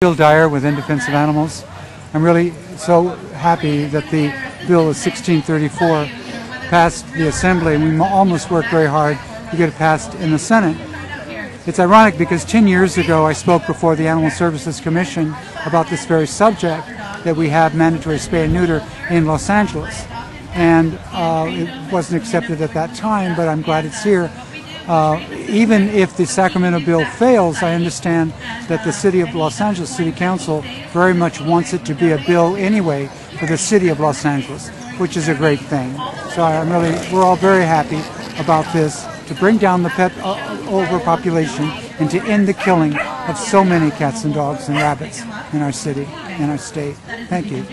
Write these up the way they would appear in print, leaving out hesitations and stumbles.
Bill Dyer with In Defense of Animals. I'm really so happy that the bill of 1634 passed the Assembly, and we almost worked very hard to get it passed in the Senate. It's ironic because 10 years ago I spoke before the Animal Services Commission about this very subject, that we have mandatory spay and neuter in Los Angeles. And it wasn't accepted at that time, but I'm glad it's here. Even if the Sacramento bill fails, I understand that the City of Los Angeles City Council very much wants it to be a bill anyway for the City of Los Angeles, which is a great thing. So we're all very happy about this, to bring down the pet overpopulation and to end the killing of so many cats and dogs and rabbits in our city, in our state. Thank you.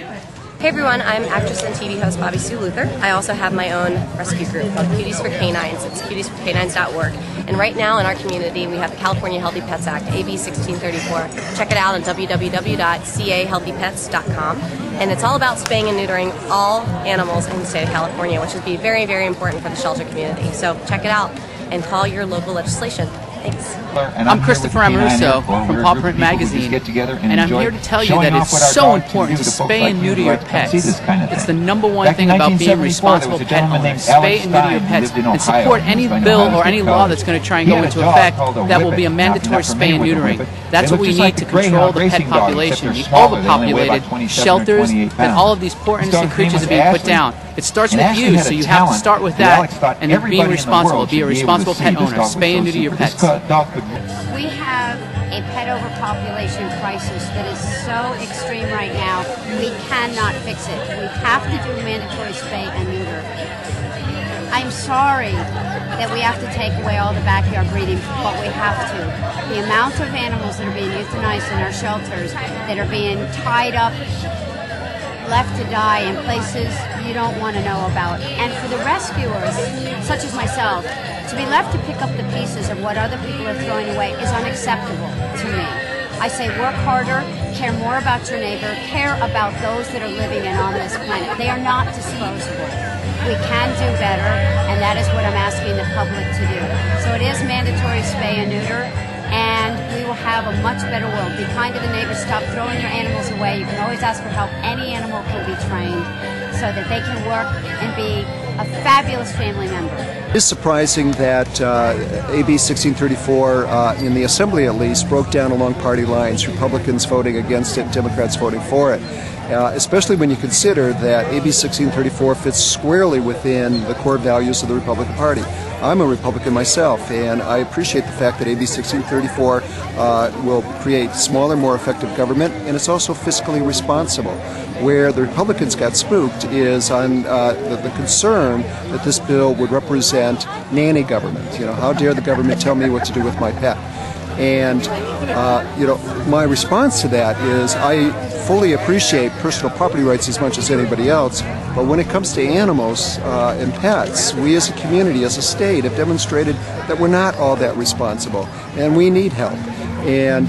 Hey everyone, I'm actress and TV host Bobby Sue Luther. I also have my own rescue group called Cuties for Canines. It's cutiesforcanines.org. And right now in our community we have the California Healthy Pets Act, AB 1634. Check it out on www.cahealthypets.com. And it's all about spaying and neutering all animals in the state of California, which would be very, very important for the shelter community. So check it out and call your local legislation. Thanks. I'm Christopher Amoruso from Paw Print Magazine, and I'm here to tell you that it's so important to spay and neuter your pets. It's the #1 thing about being a responsible pet owner. Spay and neuter your pets and support any bill or any law that's going to try and go into effect that will be a mandatory spay and neutering. That's what we need to control the pet population, the overpopulated shelters that all of these poor innocent creatures are being put down. It starts with you, so you have to start with that and then being responsible. Be a responsible pet owner. Spay and neuter your pets. We have a pet overpopulation crisis that is so extreme right now, we cannot fix it. We have to do mandatory spay and neuter. I'm sorry that we have to take away all the backyard breeding, but we have to. The amount of animals that are being euthanized in our shelters, that are being tied up, left to die in places you don't want to know about. And for the rescuers, such as myself, to be left to pick up the pieces of what other people are throwing away is unacceptable to me. I say work harder, care more about your neighbor, care about those that are living and on this planet. They are not disposable. We can do better, and that is what I'm asking the public to do. So it is mandatory spay and neuter, and we will have a much better world. Be kind to the neighbors, stop throwing your animals away. You can always ask for help. Any animal can be trained so that they can work and be a fabulous family member. It is surprising that AB 1634, in the Assembly at least, broke down along party lines, Republicans voting against it, Democrats voting for it. Especially when you consider that AB 1634 fits squarely within the core values of the Republican Party. I'm a Republican myself, and I appreciate the fact that AB 1634 will create smaller, more effective government, and it's also fiscally responsible. Where the Republicans got spooked is on the concern that this bill would represent nanny government. You know, how dare the government tell me what to do with my pet? And, my response to that is I fully appreciate personal property rights as much as anybody else, but when it comes to animals and pets, we as a community, as a state, have demonstrated that we're not all that responsible, and we need help. And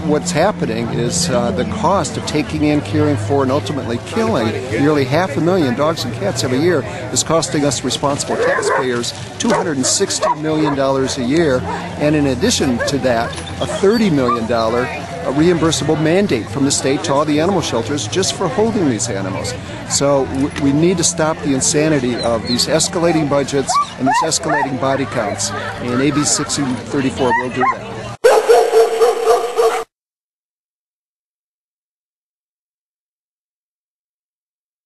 what's happening is the cost of taking in, caring for, and ultimately killing nearly 500,000 dogs and cats every year is costing us responsible taxpayers $260 million a year, and in addition to that, a $30 million reimbursable mandate from the state to all the animal shelters just for holding these animals. So we need to stop the insanity of these escalating budgets and these escalating body counts, and AB 1634 will do that.